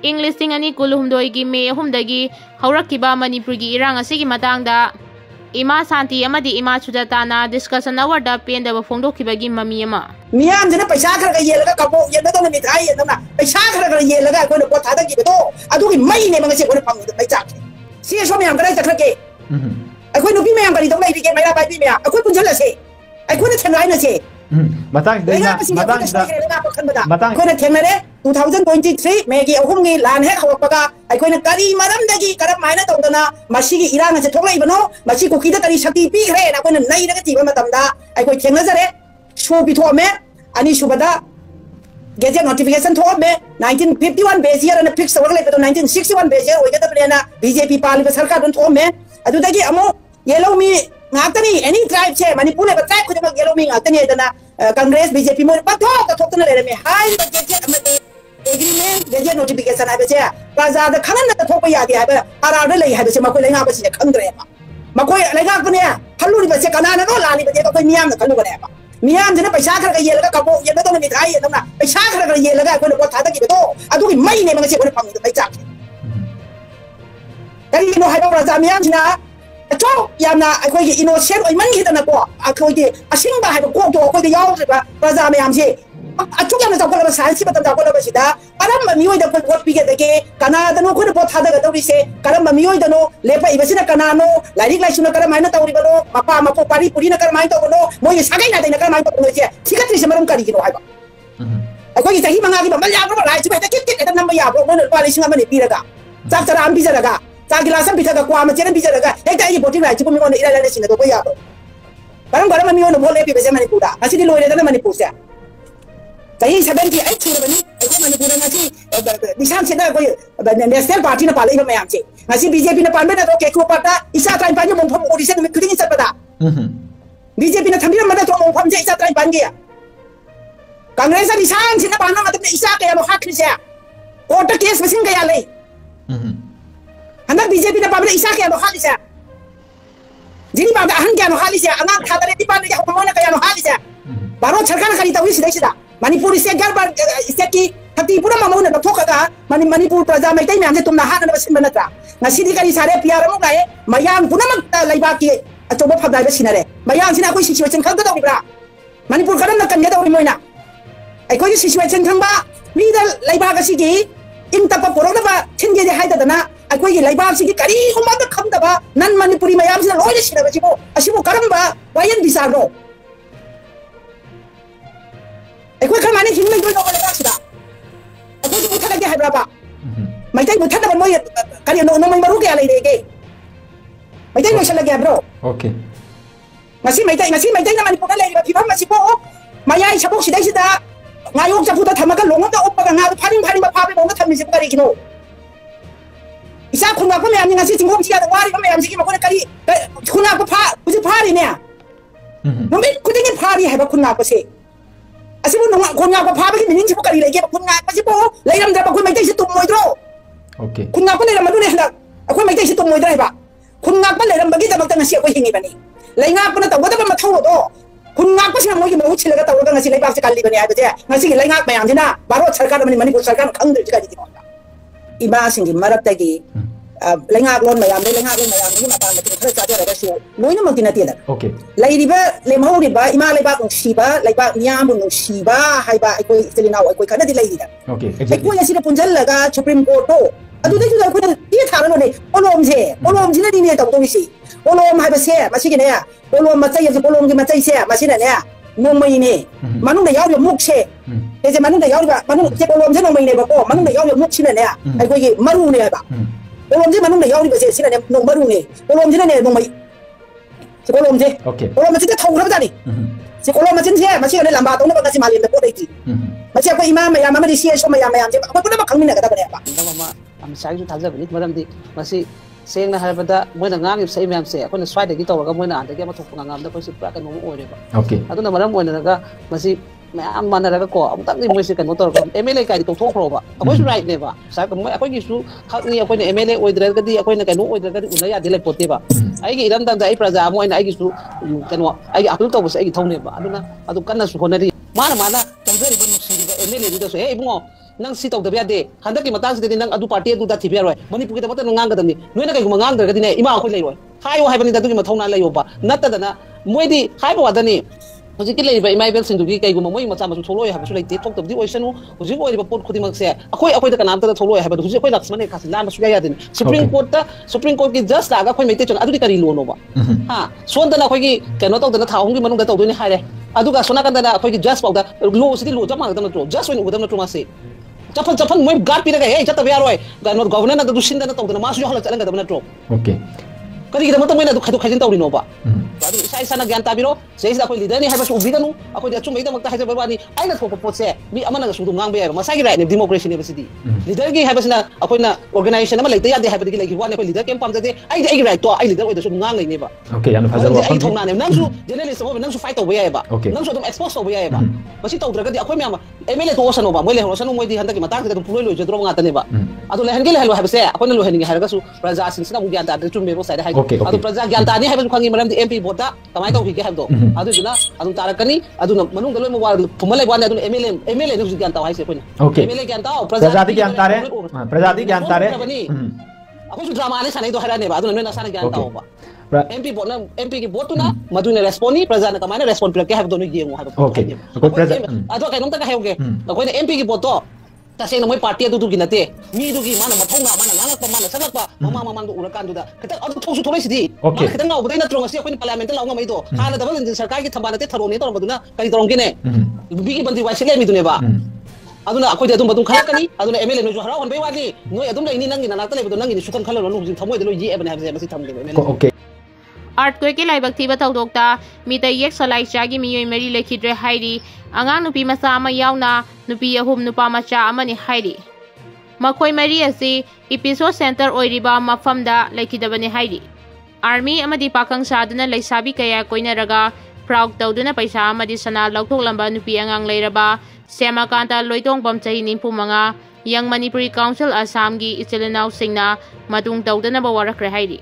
ꯏꯪ ꯂꯤꯁꯤꯡ ꯑꯅꯤ ꯀꯨꯟꯍꯨꯝꯗꯣꯏꯒꯤ ꯃꯦ 3ꯗꯒꯤ ꯍꯧꯔꯛꯈꯤꯕ ꯃꯅꯤꯄꯨꯔꯒꯤ ꯏꯔꯥꯡ ꯑꯁꯤꯒꯤ ꯃꯇꯥꯡꯗ ꯏꯃꯥ ꯁꯥꯟꯇꯤ ꯑꯃꯗꯤ ꯏꯃꯥ ꯁꯨꯖꯥꯇꯥꯅ ꯗꯤꯁꯀꯁꯟ ꯑꯋꯥꯔꯗ ꯄꯦꯟꯗꯕ ꯐꯣꯡꯗꯣꯛꯈꯤꯕꯒꯤ ꯃꯃꯤ ꯑꯃ ꯃꯤꯌꯥꯝꯁꯤꯅ ꯄꯩꯁꯥ ꯈꯔ ꯌꯦꯜꯂꯒ ꯀꯕꯣꯛ ꯌꯦꯟꯕꯗꯧꯅ ꯃꯤꯊꯥꯏ ꯌꯦꯟꯗꯧꯅ ꯄꯩꯁꯥ ꯈꯔ ꯌꯦꯜꯂꯒ ꯑꯩꯈꯣꯏꯅ ꯄꯣꯠ ꯊꯥꯗꯈꯤꯕꯗꯣ ꯑꯗꯨꯒꯤ ꯃꯩꯅꯦꯕ ꯉꯁꯤ ꯑꯩꯈꯣꯏꯅ ꯐꯪꯉꯤꯗꯣ ꯃꯩ ꯆꯥꯛꯁꯦ ꯁꯤ ꯁꯣꯝ ꯃꯌꯥꯝ ꯀꯗꯥꯏ ꯆꯠꯈ꯭ꯔꯒꯦ ꯑꯩꯈꯣꯏ ꯅꯨꯄꯤ ꯃꯌꯥꯝ ꯀꯔꯤꯗꯧ ꯂꯩꯔꯤꯒꯦ ꯃꯩꯔꯥ ꯄꯥꯏꯕꯤ ꯃꯌꯥꯝ ꯑꯩꯈꯣꯏ ꯄꯨꯟꯁꯤꯜꯂꯁꯦ ꯑꯩꯈꯣꯏꯅ ꯊꯦꯡꯅꯔꯁꯦ ꯑꯩꯈꯣꯏꯅ ꯊꯦꯡꯅꯔꯦ 2023 ꯃꯦꯒꯤ 3ꯒꯤ ꯂꯥꯟ ꯍꯦꯛ ꯍꯧꯔꯛꯄꯒ ꯑꯩꯈꯣꯏꯅ ꯀꯔꯤ ꯃꯔꯝꯗꯒꯤ ꯀꯔꯝꯍꯥꯏꯅ ꯇꯧꯗꯅ ꯃꯁꯤꯒꯤ ꯏꯔꯥꯡ ꯑꯁꯤ ꯊꯣꯛꯂꯛꯏꯕꯅꯣ ꯃꯁꯤ ꯀꯨꯀꯤꯗ ꯀꯔꯤ ꯁꯛꯇꯤ ꯄꯤꯈ꯭ꯔꯦꯅ ꯑꯩꯈꯣꯏꯅ ꯅꯩꯔꯒ ꯊꯤꯕ ꯃꯇꯝꯗ ꯑꯩꯈꯣꯏ ꯊꯦꯡꯅꯖꯔꯦ ꯁꯣ ꯄꯤꯊꯣꯛꯑꯝꯃꯦ ꯑꯅꯤꯁꯨꯕꯗ ꯒꯦꯖꯦꯠ ꯅꯣꯇꯤꯐꯤꯀꯦꯁꯟ ꯊꯣꯛꯑꯝꯃꯦ 1951 ꯕꯦꯖ ꯏꯌꯔ ꯐꯤꯛꯁ ꯇꯧꯔꯒ ꯂꯩꯕꯗꯣ 1961 ꯕꯦꯖ ꯏꯌꯔ ꯑꯣꯏꯒꯗꯕꯅꯦꯅ ꯕꯤꯖꯦꯄꯤ ꯄꯥꯜꯂꯤꯕ ꯁꯔꯀꯥꯔꯗꯨꯅ ꯊꯣꯛꯑꯝꯃꯦ ꯑꯗꯨꯗꯒꯤ ꯑꯃꯨꯛ ꯌꯦꯜꯂꯧꯃꯤ ꯉꯥꯛꯇꯅꯤ ꯑꯦꯅꯤ ꯇ꯭ꯔꯥꯏꯕꯁꯦ ꯃꯅꯤꯄꯨꯔ ꯂꯩꯕ ꯇ꯭ꯔꯥꯏꯕ ꯈꯨꯗꯤꯡꯃꯛ ꯌꯦꯜꯂꯧꯃꯤ ꯉꯥꯛꯇꯅꯤ ꯑꯗꯨꯅ कांग्रेस बीजेपी मोर पथोक थोक्तन लेरमे हाई गेजेट एग्रीमेंट गेजेट नोटिफिकेशन हाइबसे प्रजा द खनन त थोप यादे हाइबे आरार ले हाइबसे मकोय लेंगा बसे खंद्रे मकोय लेंगा बने फल्लुनि बसे कनाना नो लानि बसे कोय मियाम खनु बने मियाम जने पैसा खर येलगा कबो येदा तो मिठाई येदा पैसा खर येलगा कोय को थादा कि तो अदुगी मई ने मंगसे कोय फंग मई चाक करी नो हाइबा प्रजा मियाम जिना चो याना अखोई इनोसेंट ओइमन हिदना को अखोई असिंबा हाइबा को तो अखोई यावद्रिबा प्रजा मयाम से अचुक याना जावकला साइंस बता जावकला सिदा करम मियोय द वोट पिगे दगे कनादनो कोन पोत थादा गदौरिसे करम मियोय दनो लेपा इबसिना कनानो लाइरिक लाइसुना करम माइना तौरिबनो मपा मपो पारी पुरीना करम माइ तौबनो मोय सागै ना देना करम माइ तौबनो से सिगत्रिसे मरम करी गिनो हाइबा अखोई सही मंगागी बमल याब्रो लाइस बे किट किट नंबर याब्रो मोन पालिसिंग अमने पिरगा चाक चरा आम बिजरगा चा गिलास बिजरगा क्वा मचेन बिजरगा हेक्टा आई बोटिंग राइट को मियोन इला लाले सिना तो को याब्रो करम करम मियोन बोले पिबसे मणिपुरा असिदि लोइरे दना मणिपुर से सही 78 छुरबनी अखोई मणिपुर नसी दिशान से ना कोई नेशनल पार्टी ना पाले मयाम से नसी बीजेपी ना पाले ना तो केको पाटा इसा ट्राइन पानी मोफम ओडिशन में खुदिंग सपदा बीजेपी ना थंबी मदा तो मोफम से इसा ट्राइन पान गया कांग्रेस दिशान से ना पाना मतलब इसा के लो हाथ से कोर्ट केस मसिंग गया ले हंदा बीजेपी ना पाले इसा के लो हाथ से जिनी बात अहन के लो हाथ से अना खादरे दीपान के हमोना के लो हाथ से बारो सरकार खरी तवी सिदा मणिपुर से गरबार स्टेट की थती पुरा मामून लथोखगा मणिपुर प्रजा मैतै म्याम से तुमना हान बसिन नत्रा ngasiदी करी सारे पियार अमु गाए मयाम पुनमक लैबा की अचोब फबदाइबा सिनारे मयाम सिना कोई सिचुएशन खंग दौरिब्रा मणिपुर करन कन्या दौरि मोइना अखोई सिचुएशन खंबा मीदा लैबा गसिगी इन तप पुरगबा छिनगे जे हाइदना अखोई लैबा सिगी करी उमद खमदबा नन मणिपुरी मयाम सिना लोय सिनाबा जिबो असिबो करमबा वायन बिसारो अखोई खमाने हिंगै दोय नोले बासिदा अखोई जो मुथलगे हाइब्राबा मैतै मुथदबा मोय करी नो मै मरु के लेगे Meitei लोसलगे bro okay ngasi Meitei ना मणिपुर लेरिबा फिबम मसिबो मयाई सबोक सिदै सिदा ngayok chaputa thamaga longom da oppaga nga pharing pharing ba phabe bonga thammi se kari kino isa khunga ko me ngasi jingom sia da wari ko me amsi ki makona kari khunga ko pha uji phari ne nombe kudingi phari haiba khunga ko se asibu nonga khunga ko phabe ki meaning se ko kari lege khunga ko se bo leiram da ba ko maitai se tum moidro okay khunga ko leiram madu ne hla ko maitai se tum moidra ba khunga ko leiram bagi da bakta ngasi ko hingi bani leinga ko na tawda ba mathau do khunga ko se mogi mo chile ga tawda ngasi leibak se kalli bani ai ba je ngasi leinga mayam jina baro sarkar mani manipur sarkar khangdri ji kali di ima singi marat tagi leinga lon mayam ni mata na thra cha ja ra su loina mak tina tina okay leiriba lemhau ri ba ima leibak ong siba leibak miyam ong siba hai ba ai koi selina ai koi kana di leida okay exactly ai koi asina punjal laga supreme court to adu dai ju ko ti thara no ne olom jina di ne taw to si olom hai ba se masi ki ne olom ma chai se olom ki ma chai se masi na ne no mai ne manung da yaw yo muk se je manung da yaw ba manung je olom je no mai ne ba ko manung da yaw yo muk sina ne ai koi ki maru ne ba olom je manung da yaw ri ba se sina ne no maru ne olom je ne no mai se olom je okay olom ma je thau ra ba ni se olom ma chen se masi ne lamba to na ba si malim da ko dai ti masi ko imam ya mama di se so ma ya je ko na ba khang min na ga da ba ne ba mama am sai ju thaja bani madam di masi सेंगना हाबदा मोइना ngang ib sai myam se akona swai dagi tawraga moina andagi ama thokna ngam da koisi pra kanu oireba okay aduna maram oinaga masi myam manaraga ko amtang ni moise kanu torga mla kai to thokroba akoi right ne ba sa ko moi akoi gi su khakni akoi ne mla oidra ga di akoi ne kanu oidra ga di una ya dile pote ba ai gi iram dan da ai praja moina ai gi su kanu ai gi apil to ai gi thone ba aduna adu kanna su honari mana tamjari ba nusi ga mla di da so e bungo nang si tau da bia de handa ki matang si de nang adu party adu da thi bia roi mani pu ki da mata ngang ga dam ni noi na kai gu mangang da ga dine ima khoi lei roi hai o hai bani da du ki mathong na lei yo ba natta da na moi di hai ba da ni hoji ki lei ba imai bel sing du ki kai gu moi macha ma su tholoi ha ba su lei te thok tab di oisanu hoji oi ba pot khudi mak se akoi da kanam ta tholoi ha ba hoji akoi laksman ne khasi lan ba su ya din supreme court ki just da ga khoi mai te chon adu di kari lo no ba ha son da na khoi ki kano tok da na thawong ki manung da tau do ni hai re adu ga sona kan da na khoi ki just pau da lo si lo jama da na tro just when udam na tro ma se Japan moi guard pira ga hey jata biar roi ga no governor na da dusin da na tau da ma su yo hala chalang ga da na tro okay kari kita mata moi na du khadu khajin tau ri no ba adu isa na gyan ta biro sei da khoi leader ni hai ba su bi ga nu akoi da chum mai da mak ta hai ba ni ai na thok pot se mi amana ga su du ngang be ma sai gi right ni democracy ni ba sidi leader gi hai ba sina akoi na organization ma leite ya de hai ba gi lai gi wa ne akoi leader kem pam de ai gi right to ai leader oi da su ngang lai ni ba okay yana phazar wa ai thong na ne nang su journalist mo nang su fight over ya ba nang su dum expose over ya ba ba si tau dra ga di akoi mi ama MLA to osan ba moi le hosan moi di handa ki matak da puloi loi jodro nga ta ne ba adu le han gi le halo hai ba se akoi na lo hen gi hai ga su praja sin sina bu gyan ta de chum me bo sai da hai adu praja gyan ta ni hai ba su khangi maram di MP vote da kamai tau ki hai do adu juna adu tarakani adu na manung da loi mo wa phumal lai wa ne adu MLA nu gyan ta hai se koi MLA gyan ta praja di gyan ta re praja di gyan ta re akoi su drama ne sanai do hai ra ne ba adu na sana gyan ta ba MP vote na MP ki vote na madu ne respond ni praja na kamai na respond pla ke hai do no ye mo hai okay ko praja adu kai nong ta ka hai ge akoi ne MP ki vote to ta se na moi party adu du gi na te mi du gi mana mathong na mana ngak pa mana salak pa mama mama du ura kan du da kita adu thosu tholai si di kita ngau budai na trong asi akoi ni parliament la ngam mai do hala da ban sarkar ki thamba na te tharo ne to baduna kai torong ki ne bi ki bandi wa sele mi du ne ba aduna akoi de adum badum khara kani aduna MLA no ju harau hon bai wa ni noi adum lai ni nang ni na ta le badun nang ni sukan khala no ju thamoi de lo ye ebane ha masi tham ge okay Earthquake ki laibak thiba tawdokta mitai yek salai chagi mioi mari lekhidre hairi angang nupi masa ama yauna nupi ahum nupa macha amani hairi makhoi mari asi episode center oiriba mafamda lekhidabani hairi army amadi pakang saduna leisabi kaya koinaraga proud tawduna paisa amadi sana lauthok lamba nupi angang leiraba semakanta loitongpam chahi nimpu manga yang Manipuri Council Assam gi ichilinau singna madung tawduna ba warakre hairi